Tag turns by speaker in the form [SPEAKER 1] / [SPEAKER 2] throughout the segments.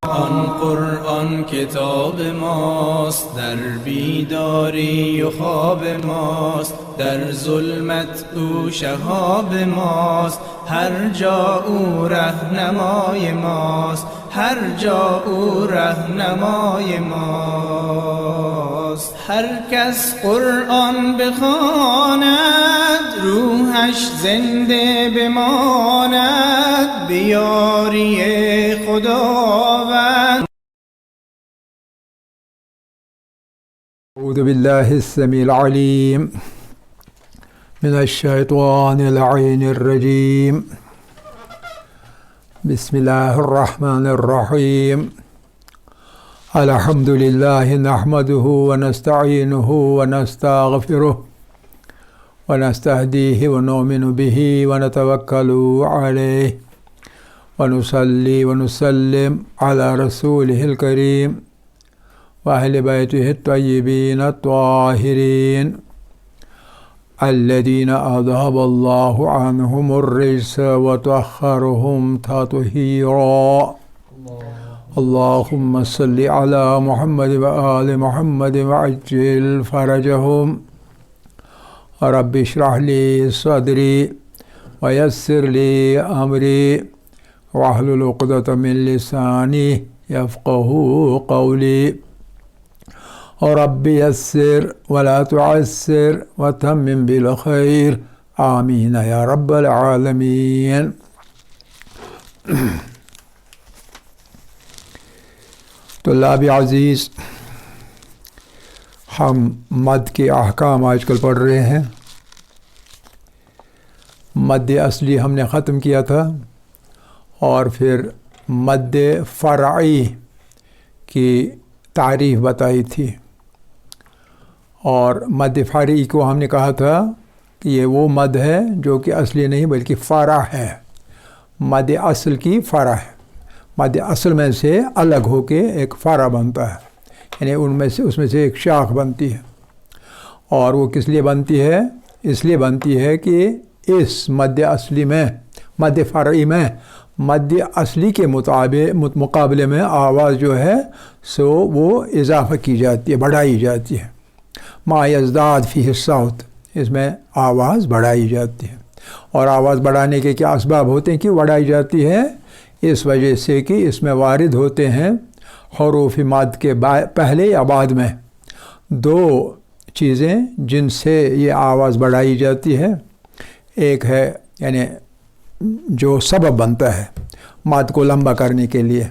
[SPEAKER 1] آن قرآن کتاب ماست، در بیداری و خواب ماست، در ظلمت او شهاب ماست، هر جا او رهنمای ماست، هر جا او رهنمای ماست. هر کس قرآن بخواند روحش زنده بماند، بیاری خداوند.
[SPEAKER 2] اعوذ بالله السميع العليم من الشيطان اللعين الرجيم. بسم الله الرحمن الرحيم. الحمد لله نحمده ونستعينه ونستغفره ونستهديه ونؤمن به ونتوكل عليه ونصلي ونسلم على رسوله الكريم وأهل بيته الطيبين الطاهرين الذين أذهب الله عنهم الرجس وطهرهم تطهيرا. اللهم صل على محمد وآل محمد وعجل فرجهم. رب اشرح لي صدري ويسر لي أمري واحلل عقدة من لساني يفقهوا قولي. رب يسر ولا تعسر وتمم بالخير آمين يا رب العالمين. طلاب عزیز، ہم مد کے احکام آج کل پڑھ رہے ہیں. مد اصلی ہم نے ختم کیا تھا اور پھر مد فرعی کی تعریف بتائی تھی. اور مد فرعی کو ہم نے کہا تھا کہ یہ وہ مد ہے جو کہ اصلی نہیں بلکہ فرع ہے. مد اصل کی فرع ہے. مد اصل میں سے الگ ہو کے ایک فرع بنتا ہے، یعنی اس میں سے ایک شاخ بنتی ہے. اور وہ کس لیے بنتی ہے؟ اس لیے بنتی ہے کہ اس مد اصلی میں، مد فرعی میں مد اصلی کے مقابلے میں آواز جو ہے سو وہ اضافہ کی جاتی ہے، بڑھائی جاتی ہے. ما یزداد فیہ الصوت، اس میں آواز بڑھائی جاتی ہے. اور آواز بڑھانے کے کیا اسباب ہوتے ہیں؟ کیوں بڑھائی جاتی ہے؟ اس وجہ سے کہ اس میں وارد ہوتے ہیں حروف مد کے پہلے یا بعد میں دو چیزیں جن سے یہ آواز بڑھائی جاتی ہے. ایک ہے یعنی جو سبب بنتا ہے مد کو لمبا کرنے کے لیے،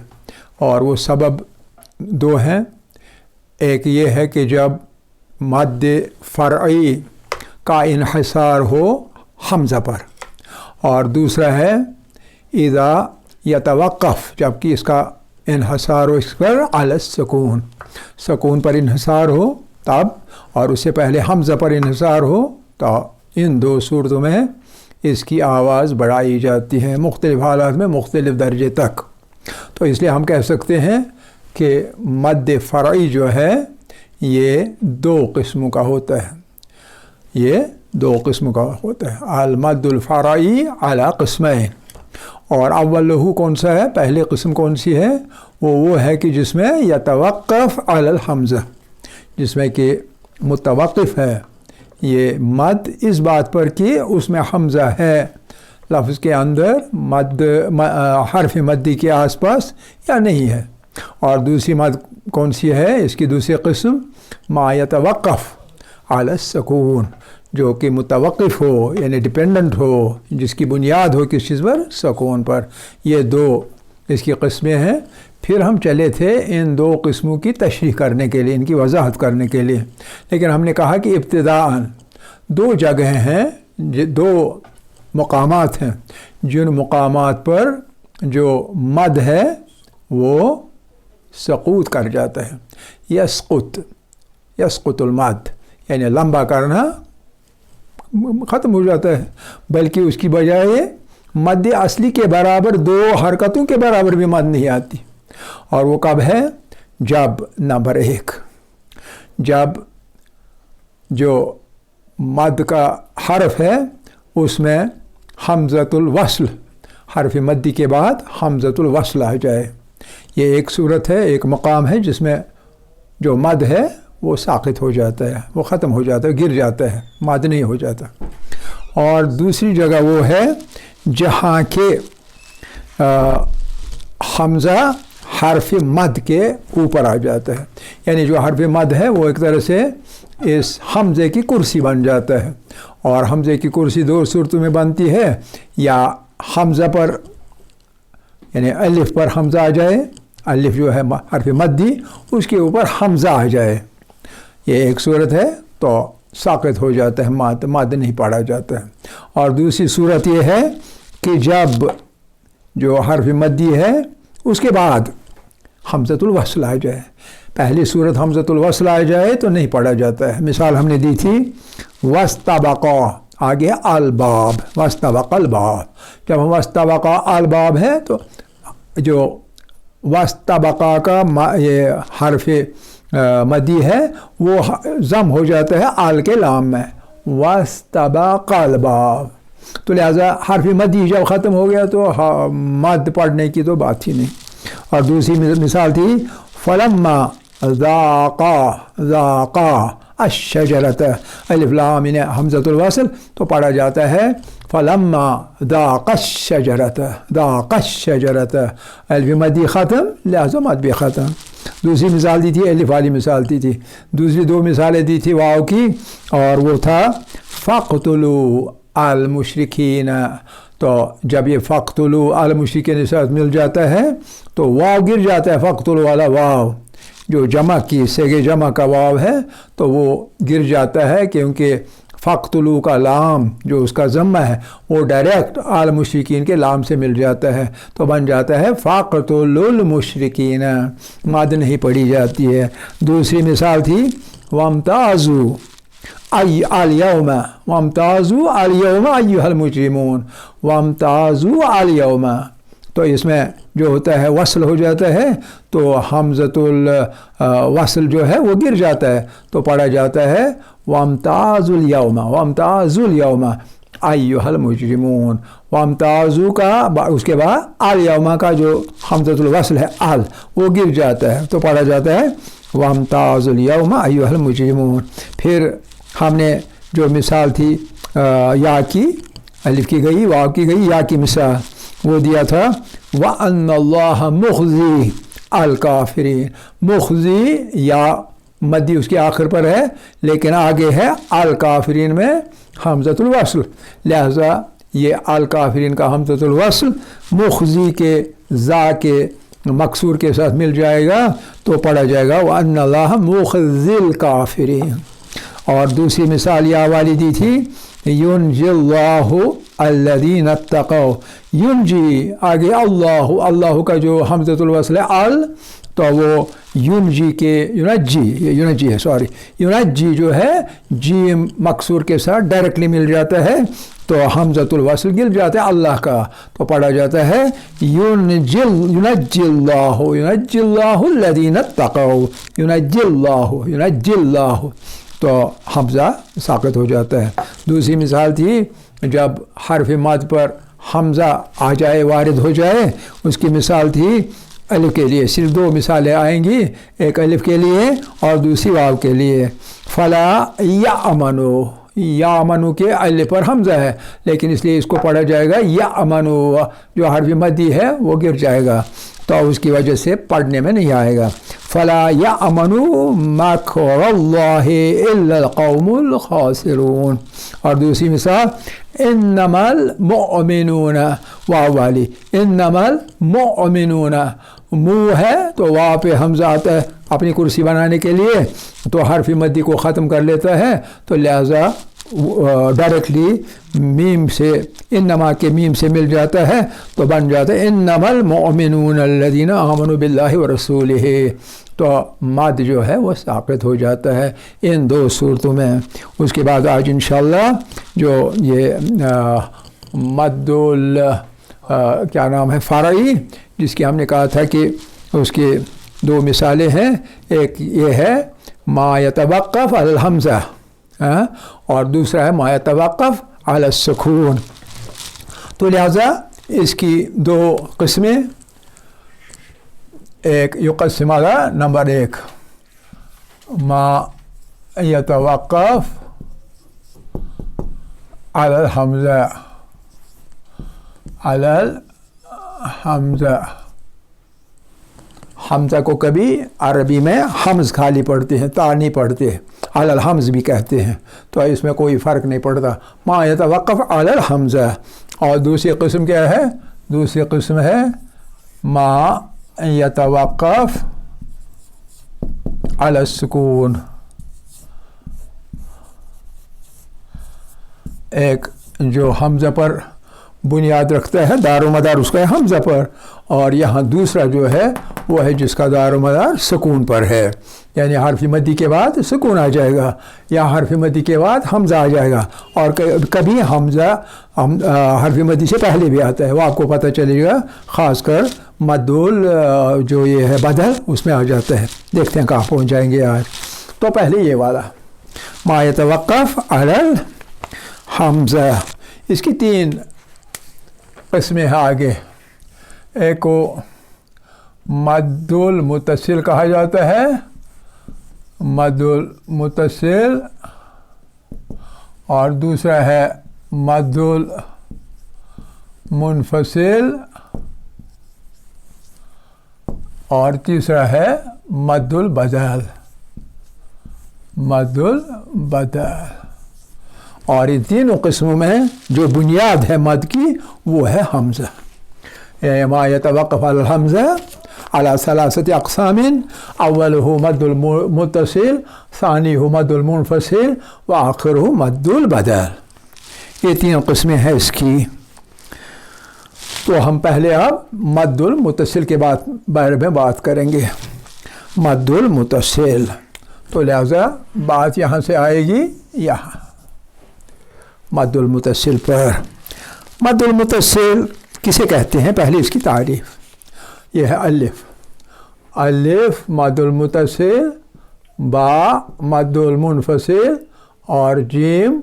[SPEAKER 2] اور وہ سبب دو ہیں. ایک یہ ہے کہ جب مد فرعی کا انحصار ہو حمزہ پر، اور دوسرا ہے اذا یتوقف، جبکہ اس کا انحصار ہو اس پر علی السکون، سکون پر انحصار ہو تب، اور اس سے پہلے حمزہ پر انحصار ہو تو ان دو صورتوں میں اس کی آواز بڑھائی جاتی ہے، مختلف حالات میں مختلف درجے تک. تو اس لیے ہم کہہ سکتے ہیں کہ مد فرعی جو ہے یہ دو قسموں کا ہوتا ہے. یہ دو قسم کا ہوتا ہے. المد الفرعی علی قسمین. اور اول لہو کون سا ہے؟ پہلی قسم کون سی ہے؟ وہ ہے کہ جس میں یتوقف علی الحمزہ، جس میں کہ متوقف ہے یہ مد اس بات پر کہ اس میں حمزہ ہے لفظ کے اندر، مد حرف مدی کے آس پاس یا نہیں ہے. اور دوسری مد کون سی ہے؟ اس کی دوسری قسم ما یتوقف علی السکون، جو کہ متوقف ہو یعنی ڈپینڈنٹ ہو، جس کی بنیاد ہو کس چیز پر؟ سکون پر. یہ دو اس کی قسمیں ہیں. پھر ہم چلے تھے ان دو قسموں کی تشریح کرنے کے لیے، ان کی وضاحت کرنے کے لیے. لیکن ہم نے کہا کہ ابتداءً دو جگہیں ہیں، دو مقامات ہیں جن مقامات پر جو مد ہے وہ سقوط کر جاتا ہے. یسقط المد، یعنی لمبا کرنا ختم ہو جاتا ہے، بلکہ اس کی بجائے مد اصلی کے برابر دو حرکتوں کے برابر بھی مد نہیں آتی. اور وہ کب ہے؟ جب نمبر ایک، جب جو مد کا حرف ہے اس میں حمزۃ الوصل، حرف مدی کے بعد حمزۃ الوصل آ جائے. یہ ایک صورت ہے، ایک مقام ہے جس میں جو مد ہے وہ ساقط ہو جاتا ہے، وہ ختم ہو جاتا ہے، گر جاتا ہے، مد نہیں ہو جاتا۔ اور دوسری جگہ وہ ہے جہاں کے حمزہ حرف مد کے اوپر آ جاتا ہے، یعنی جو حرف مد ہے وہ ایک طرح سے اس حمزے کی کرسی بن جاتا ہے۔ اور حمزے کی کرسی دو صورتوں میں بنتی ہے، یا حمزہ پر یعنی الف پر حمزہ آ جائے، الف جو ہے حرف مدی، اس کے اوپر حمزہ آ جائے، یہ ایک صورت ہے، تو ساقط ہو جاتا ہے، مد نہیں پڑھا جاتا ہے۔ اور دوسری صورت یہ ہے کہ جب جو حرف مدی ہے اس کے بعد حمزۃ الوصل آ جائے، پہلی صورت حمزۃ الوصل آ جائے تو نہیں پڑھا جاتا ہے۔ مثال ہم نے دی تھی وَاسْتَبَقَا، آگے الباب، وَاسْتَبَقَا الباب، جب ہم وَاسْتَبَقَا الباب ہے تو جو وَاسْتَبَقَا کا یہ حرف مدی ہے وہ ضم ہو جاتا ہے آل کے لام میں، وَاسْتَبَقَا الباب، تو لہذا حرف مدی جب ختم ہو گیا تو مد پڑھنے کی تو بات ہی نہیں۔ اور دوسری مثال تھی فَلَمَّا ذَاقَا الشَّجَرَةَ، الف لام حمزۃ الوصل، تو پڑھا جاتا ہے فَلَمَّا ذَاقَ الشَّجَرَةَ، ذَاقَ الشَّجَرَةَ، الف مدی ختم لہذا مد بھی ختم۔ دوسری مثال دی تھی الف والی مثال دی تھی، دوسری دو مثالیں دی تھی واو کی، اور وہ تھا فَاقْتُلُوا المشرکین، تو جب یہ فَاقْتُلُوا المشرکین کے ساتھ مل جاتا ہے تو واو گر جاتا ہے، فَاقْتُلُوا والا واو جو جمع کی صیغہ جمع کا واو ہے تو وہ گر جاتا ہے، کیونکہ فَاقْتُلُوا کا لام جو اس کا ضمہ ہے وہ ڈائریکٹ المشرکین کے لام سے مل جاتا ہے، تو بن جاتا ہے فَاقْتُلُوا المشرکین، مد نہیں پڑھی جاتی ہے۔ دوسری مثال تھی وَامْتَازُوا الْيَوْمَ، وَامْتَازُوا الْيَوْمَ أَيُّهَا الْمُجْرِمُونَ، وَامْتَازُوا الْيَوْمَ، تو اس میں جو ہوتا ہے وصل ہو جاتا ہے تو حمزۃ الوصل جو ہے وہ گر جاتا ہے، تو پڑھا جاتا ہے وَامْتَازُوا الْيَوْمَ، وَامْتَازُوا الْيَوْمَ أَيُّهَا الْمُجْرِمُونَ، وَامْتَازُوا کا اس کے بعد الْيَوْمَ کا جو حمزۃ الوصل ہے ال وہ گر جاتا ہے، تو پڑھا جاتا ہے وَامْتَازُوا الْيَوْمَ أَيُّهَا الْمُجْرِمُونَ۔ پھر ہم نے جو مثال تھی یا کی، الف کی گئی واو کی گئی یا کی مثال، وہ دیا تھا وَأَنَّ اللَّهَ مُخْزِي الْكَافِرِينَ، مخزی یا مدی اس کے آخر پر ہے لیکن آگے ہے الکافرین میں حمزۃ الوصل، لہذا یہ الکافرین کا حمزۃ الوصل مخزی کے ذا کے مکسور کے ساتھ مل جائے گا تو پڑھا جائے گا وَأَنَّ اللَّهَ مُخْزِي الْكَافِرِينَ۔ اور دوسری مثال یا والی دی تھی يُنْجِي اللَّهُ الَّذِينَ اتَّقَوْا، يُنْجِي آگے اللہ کا جو حمزۃ الوصل ہے ال، تو وہ يُنْجِي کے يُنَجِّي ہے، سوری يُنَجِّي جو ہے جیم مکسور کے ساتھ ڈائریکٹلی مل جاتا ہے تو حمزۃ الوصل گر جاتا ہے اللہ کا، تو پڑھا جاتا ہے يُنَجِّي اللَّهُ الَّذِينَ اتَّقَوْا، يُنَجِّي اللَّهُ، تو حمزہ ساقط ہو جاتا ہے۔ دوسری مثال تھی جب حرف مد پر حمزہ آ جائے، وارد ہو جائے، اس کی مثال تھی الف کے لیے، صرف دو مثالیں آئیں گی، ایک الف کے لیے اور دوسری واو کے لیے۔ فلا یأمنوا، یأمنوا کے الف پر حمزہ ہے لیکن اس لیے اس کو پڑھا جائے گا یأمنوا، جو حرف مدی ہے وہ گر جائے گا تو اس کی وجہ سے پڑھنے میں نہیں آئے گا۔ فلا یأمنوا مکر اللہ الا القوم الخاسرون۔ اور دوسری مثال انما المؤمنون، واو والی، انما المؤمنون، منہ ہے تو واو پہ حمزہ آتا ہے اپنی کرسی بنانے کے لیے، تو حرف مدی کو ختم کر لیتا ہے، تو لہذا ڈائریکٹلی میم سے انما کے میم سے مل جاتا ہے تو بن جاتا ہے انما المؤمنون الذین آمنوا باللہ ورسولہ، تو مد جو ہے وہ ساقط ہو جاتا ہے ان دو صورتوں میں۔ اس کے بعد آج انشاءاللہ جو یہ مد کیا نام ہے فرعی، جس کی ہم نے کہا تھا کہ اس کی دو مثالیں ہیں، ایک یہ ہے ما یتوقف علی الحمزہ اور دوسرا ہے ما یتوقف علی السکون، تو لہذا اس کی دو قسمیں ایک یقسم علی نمبر 1 ما یتوقف علی الحمزہ حمزہ کو کبھی عربی میں حمز خالی پڑھتے ہیں، تا نہیں پڑھتے، علی الحمز بھی کہتے ہیں، تو اس میں کوئی فرق نہیں پڑتا. ما یتوقف علی الحمزہ. اور دوسری قسم کیا ہے؟ دوسری قسم ہے ما یتوقف علی السکون. ایک جو حمزہ پر بنیاد رکھتا ہے، دار و مدار اس کا ہے حمزہ پر، اور یہاں دوسرا جو ہے وہ ہے جس کا دار و مدار سکون پر ہے، یعنی حرف مدی کے بعد سکون آ جائے گا یا حرف مدی کے بعد حمزہ آ جائے گا، اور کبھی حمزہ حرف مدی سے پہلے بھی آتا ہے، وہ آپ کو پتہ چلے گا، خاص کر مدول جو یہ ہے بدل اس میں آ جاتا ہے. دیکھتے ہیں کہاں پہنچ جائیں گے آج. تو پہلے یہ والا ما یتوقف علی الحمزہ، اس کی 3 قسمیں ہیں آگے. ایک کو مد المتصل کہا جاتا ہے، مد المتصل، اور دوسرا ہے مد المنفصل، اور تیسرا ہے مد البدل. مد البدل. اور ان تینوں قسموں میں جو بنیاد ہے مد کی وہ ہے حمزہ. ما یتوقف علی الحمزہ علی 3 اقسام، اولہ مد المتصل، ثانیہ مد المنفصل، وآخرہ مد البدل. یہ 3 قسمیں ہیں اس کی. تو ہم پہلے اب مد المتصل کے بارے میں بات کریں گے. مد المتصل، تو لہذا بات یہاں سے آئے گی یہاں مد المتصل پر. مد المتصل کسے کہتے ہیں؟ پہلے اس کی تعریف. یہ ہے الف. الف مد المتصل، با مد المنفصل، اور جیم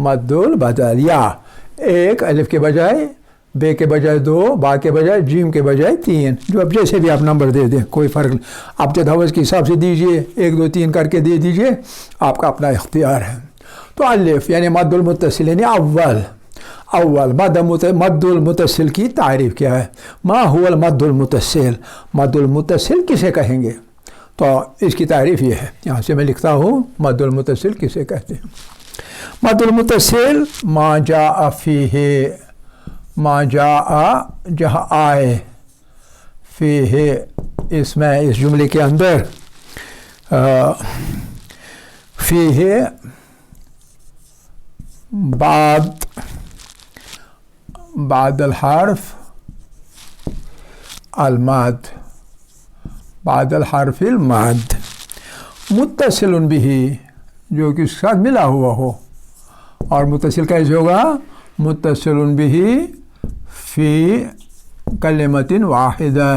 [SPEAKER 2] مد البدل. یا ایک الف کے بجائے بے کے بجائے 2، با کے بجائے جیم کے بجائے 3، جو اب جیسے بھی آپ نمبر دے دیں کوئی فرق نہیں. آپ جد حوض کے حساب سے دیجئے، 1 2 3 کر کے دے دیجئے، آپ کا اپنا اختیار ہے. تو الف یعنی مد المتصل، یعنی اول مد المتصل کی تعریف کیا ہے؟ ما هو المد المتصل. مد المتصل کسے کہیں گے؟ تو اس کی تعریف یہ ہے، یہاں سے میں لکھتا ہوں مد المتصل کسے کہتے ہیں. مد المتصل ما جاء فیہ، ما جاء جہاں آئے، فیہ اس میں اس جملے کے اندر، فیہ بعد الحرف المد، بعد الحرف المد، متصل به جو کہ اس کے ساتھ ملا ہوا ہو. اور متصل کیسے ہوگا؟ متصل به فی کلمۃ واحدہ،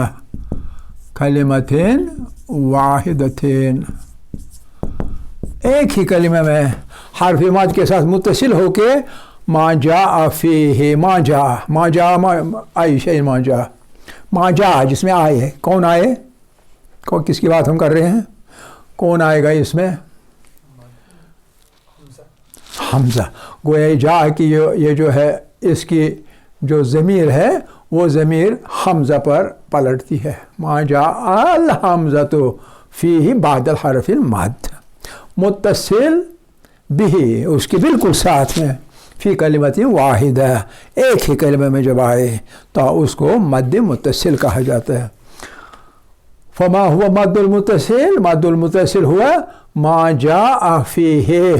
[SPEAKER 2] کلمۃ واحدتین، ایک ہی کلمہ میں حرف مد کے ساتھ متصل ہو کے ما جاء فیہ، ما جاء آئی شیء، ما جاء جس میں آئے. کون آئے؟ کس کی بات ہم کر رہے ہیں؟ کون آئے گا اس میں؟ حمزہ. گویا جاء کی یہ جو ہے اس کی جو ضمیر ہے وہ ضمیر حمزہ پر پلٹتی ہے. ما جاء الحمزۃ فیہ بعد الحرف المد، متصل بھی اس کے بالکل ساتھ میں، فی کلمۃ واحدہ ایک ہی کلمہ میں جب آئے تو اس کو مد متصل کہا جاتا ہے. فما ہوا مد المتصل؟ مد المتصل ہوا ما جاء فیہ،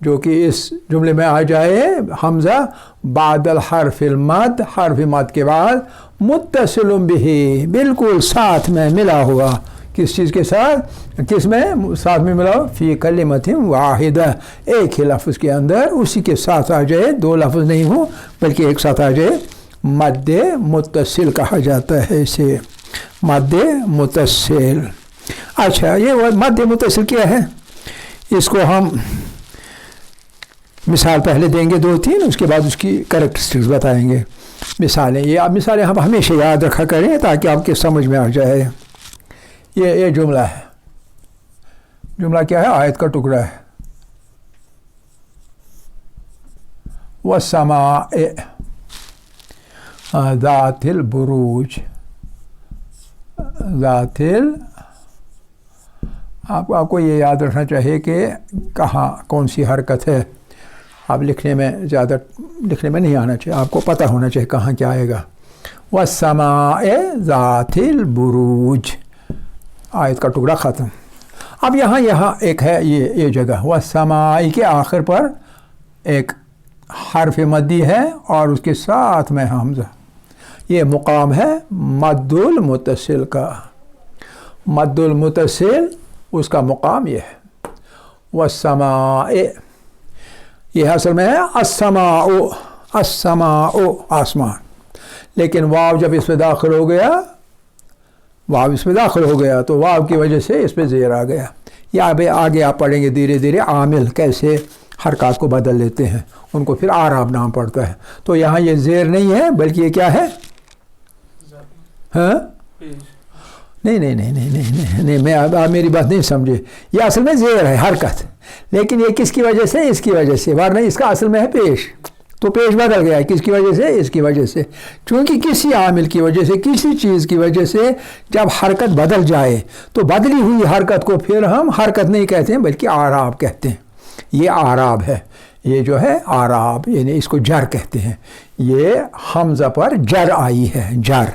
[SPEAKER 2] جو کہ اس جملے میں آ جائے حمزہ بعد الحرف المد، حرف مد کے بعد، متصل بھی بالکل ساتھ میں ملا ہوا. کس چیز کے ساتھ؟ کس میں ساتھ میں ملا؟ فی کلمۃ واحدہ، ایک ہی لفظ کے اندر اسی کے ساتھ آ جائے، 2 لفظ نہیں ہو بلکہ ایک ساتھ آ جائے، مد متصل کہا جاتا ہے اسے، مد متصل. اچھا، یہ مد متصل کیا ہے؟ اس کو ہم مثال پہلے دیں گے 2 3، اس کے بعد اس کی کریکٹرسٹکس بتائیں گے. مثالیں. یہ آپ مثالیں ہم ہمیشہ یاد رکھا کریں تاکہ آپ کے سمجھ میں آ جائے. یہ جملہ ہے. جملہ کیا ہے؟ آیت کا ٹکڑا ہے. وَالسَّمَاءِ ذَاتِ الْبُرُوجِ. آپ کو یہ یاد رکھنا چاہیے کہ کہاں کون سی حرکت ہے. آپ لکھنے میں نہیں آنا چاہیے. آپ کو پتہ ہونا چاہیے کہاں کیا آئے گا. وَالسَّمَاءِ ذَاتِ الْبُرُوجِ. آیت کا ٹکڑا ختم. اب یہاں ایک ہے یہ جگہ. وَالسَّمَاءِ کے آخر پر ایک حرف مدی ہے اور اس کے ساتھ میں حمزہ. یہ مقام ہے مد المتصل کا. مد المتصل اس کا مقام یہ ہے. والسماء یہ اصل میں ہے السماء. السماء آسمان. لیکن واو جب اس پہ داخل ہو گیا تو واو کی وجہ سے اس پہ زیر آ گیا. یا آگے آپ پڑھیں گے دھیرے دھیرے عامل کیسے حرکات کو بدل لیتے ہیں. ان کو پھر اعراب نام پڑتا ہے. تو یہاں یہ زیر نہیں ہے بلکہ یہ کیا ہے؟ ہاں نہیں میں آپ میری بات نہیں سمجھے. یہ اصل میں زیر ہے حرکت. لیکن یہ کس کی وجہ سے؟ اس کی وجہ سے. ورنہ اس کا اصل میں ہے پیش. تو پیش بدل گیا ہے. کس کی وجہ سے؟ اس کی وجہ سے. چونکہ کسی عامل کی وجہ سے کسی چیز کی وجہ سے جب حرکت بدل جائے تو بدلی ہوئی حرکت کو پھر ہم حرکت نہیں کہتے ہیں بلکہ اعراب کہتے ہیں. یہ اعراب ہے. یہ جو ہے اعراب یعنی اس کو جر کہتے ہیں. یہ حمزہ پر جر آئی ہے. جر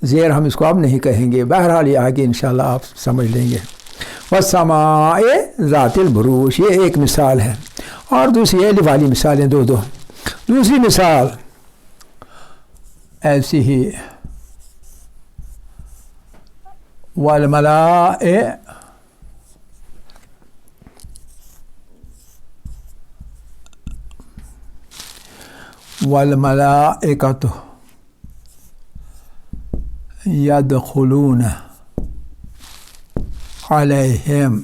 [SPEAKER 2] زیر ہم اس کو اب نہیں کہیں گے. بہرحال یہ آگے انشاءاللہ آپ سمجھ لیں گے. والسماء ذات البروج یہ ایک مثال ہے. اور دوسری الف والی مثالیں دو. دوسری مثال ایسی ہی والملائکۃ یدخلون علیہم.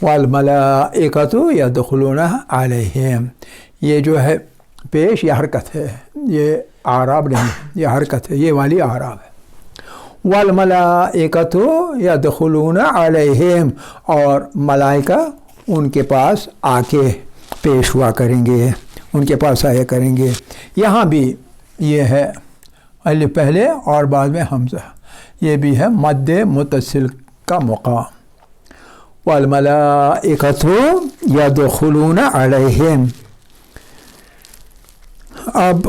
[SPEAKER 2] والملائکۃ یدخلون علیہم یہ جو ہے پیش یہ حرکت ہے. یہ اعراب نہیں. یہ حرکت ہے. یہ والی اعراب ہے. والملائکۃ یدخلون علیہم اور ملائکہ ان کے پاس آ کے پیش ہوا کریں گے. ان کے پاس آیا کریں گے. یہاں بھی یہ ہے الف پہلے اور بعد میں حمزہ. یہ بھی ہے مد متصل کا مقام. والملائکۃ یدخلون علیہم. اب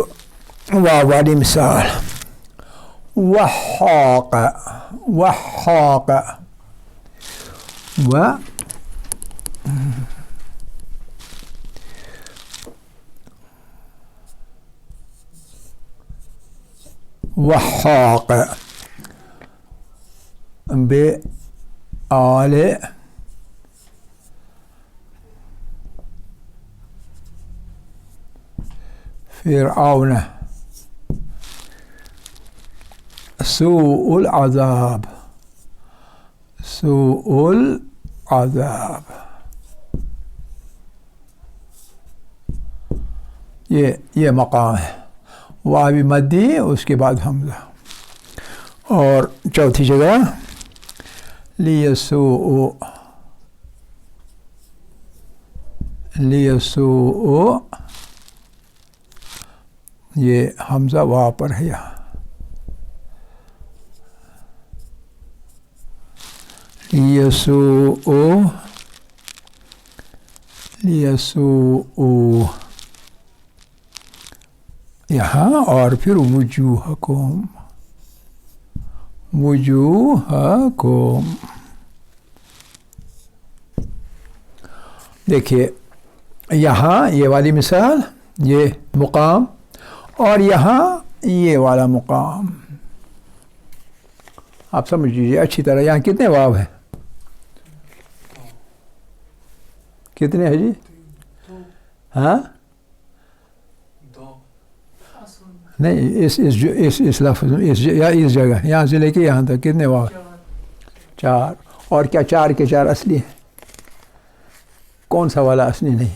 [SPEAKER 2] واو والی مثال وحاق وحاق بآل فرعون سوء العذاب. یہ مقام ہے. واو مدی اس کے بعد حمزہ. اور چوتھی جگہ لیسوء یہ حمزہ واو پر ہے. یہاں لیسوء یہاں اور پھر وجوہکم. دیکھیے یہاں یہ والی مثال یہ مقام اور یہاں یہ والا مقام. آپ سمجھ لیجیے اچھی طرح. یہاں کتنے واو ہیں؟ کتنے ہیں جی؟ ہاں نہیں اس لفظ اس جگہ یہاں سے لے کے یہاں تک کتنے واو؟ 4. اور کیا 4 کے 4 اصلی ہیں؟ کون سا والا اصلی نہیں؟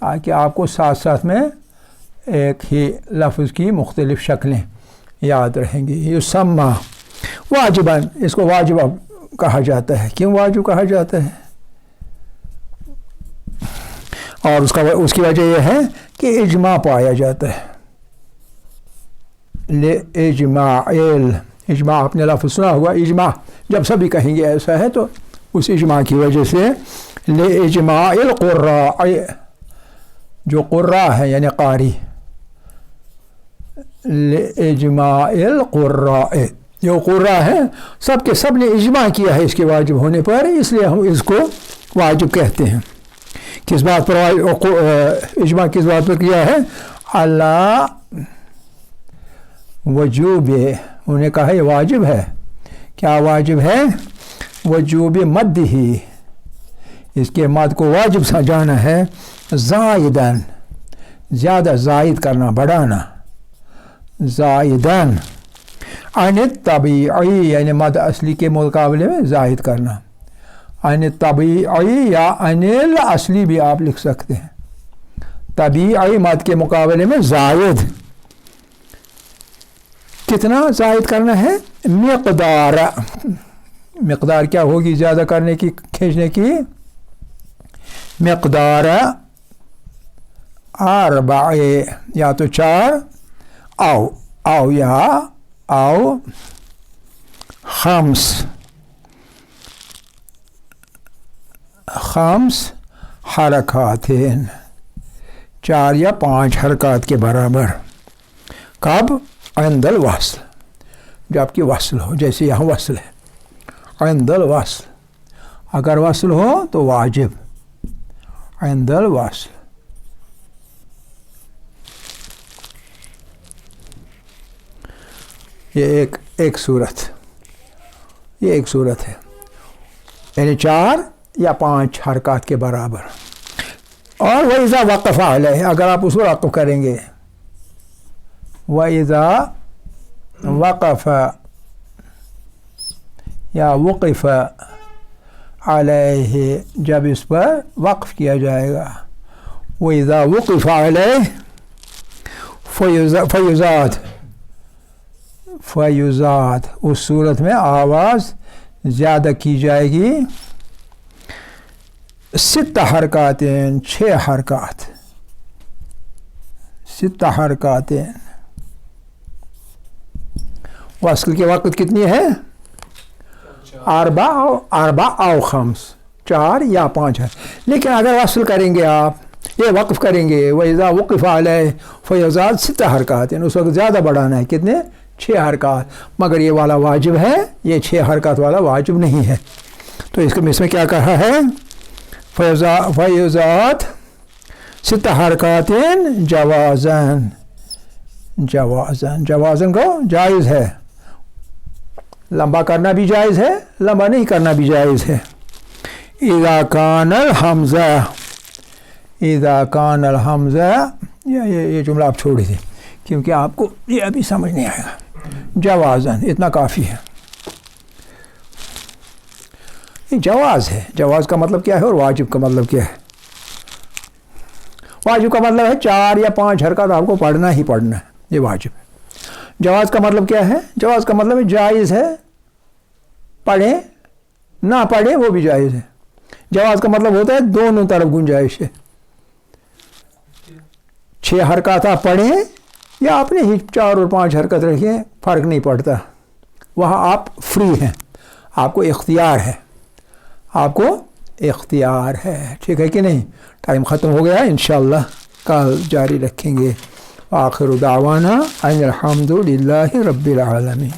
[SPEAKER 2] تاکہ آپ کو ساتھ ساتھ میں ایک ہی لفظ کی مختلف شکلیں یاد رہیں گی. یسمى واجباً، اس کو واجب کہا جاتا ہے. کیوں واجب کہا جاتا ہے؟ اور اس کی وجہ یہ ہے کہ اجماع پایا جاتا ہے. اجماع آپ نے لفظ سنا ہوگا. اجماع جب سبھی کہیں گے ایسا ہے تو اس اجماع کی وجہ سے لاجماع القراء، جو قراء ہے یعنی قاری، لاجماع القراء، جو قراء ہیں سب کے سب نے اجماع کیا ہے اس کے واجب ہونے پر، اس لیے ہم اس کو واجب کہتے ہیں. کس بات پر اجماع کس بات پر کیا ہے؟ اللہ وجوب، انہوں نے کہا یہ واجب ہے. کیا واجب ہے؟ وجوب مد ہی، اس کے مد کو واجب سمجھانا ہے. زائدن، زیادہ زائد کرنا، بڑھانا. زائدن عن الطبیعی، یعنی مد اصلی کے مقابلے میں زائد کرنا. عن الطبیعی یا عن الاصلی بھی آپ لکھ سکتے ہیں. طبیعی مد کے مقابلے میں زائد. کتنا زائد کرنا ہے؟ مقدار. مقدار کیا ہوگی زیادہ کرنے کی، کھینچنے کی؟ مقدار 4، یا تو 4 او یا او 5 حرکات، 4 یا 5 حرکات کے برابر. کب؟ عند الوصل، جب کہ وصل ہو، جیسے یہاں وصل ہے. عند الوصل، اگر وصل ہو تو واجب. عند الوصل. یہ ایک صورت، یہ ایک صورت ہے، یعنی 4 یا 5 حرکات کے برابر. اور وَإِذَا وَقَفَ عَلَيْهِ، اگر آپ اس کو وقف کریں گے. وَإِذَا وَقَفَ یا وقف علیہ، جب اس پر وقف کیا جائے گا. وَإِذَا وُقِفَ عَلَيْهِ فَيُزَادُ، اس صورت میں آواز زیادہ کی جائے گی. 6 حرکات، 6 حرکات. 6 حرکات. وصل کے وقت کتنی ہے؟ 4 او 5، 4 یا 5 ہے. لیکن اگر وصل کریں گے آپ، یہ وقف کریں گے، وَإِذَا وُقِفَ عَلَيْهِ فَيُزَادُ 6 حرکات، اس وقت زیادہ بڑھانا ہے. کتنے؟ 6 حرکات. مگر یہ والا واجب ہے، یہ 6 حرکات والا واجب نہیں ہے. تو اس میں کیا کہا ہے؟ فَيُزَادُ 6 حرکات جوازاً. جوازاً کو جائز ہے. لمبا کرنا بھی جائز ہے، لمبا نہیں کرنا بھی جائز ہے. اذا کان الحمزہ، یہ جملہ آپ چھوڑ دیں کیونکہ آپ کو یہ ابھی سمجھ نہیں آئے گا. جوازاً اتنا کافی ہے. یہ جواز ہے. جواز کا مطلب کیا ہے اور واجب کا مطلب کیا ہے؟ واجب کا مطلب ہے 4 یا 5 حرکات آپ کو پڑھنا ہی پڑھنا ہے، یہ واجب ہے. جواز کا مطلب کیا ہے؟ جواز کا مطلب ہے جائز ہے، پڑھیں نہ پڑھیں وہ بھی جائز ہے. جواز کا مطلب ہوتا ہے دونوں طرف گنجائش ہے. 6 حرکات آپ پڑھیں یا اپنے ہی 4 اور 5 حرکت رکھیں، فرق نہیں پڑتا. وہاں آپ فری ہیں، آپ کو اختیار ہے، آپ کو اختیار ہے. ٹھیک ہے کہ نہیں؟ ٹائم ختم ہو گیا، انشاءاللہ کل جاری رکھیں گے. آخر دعوانا ان الحمد للہ رب العالمین.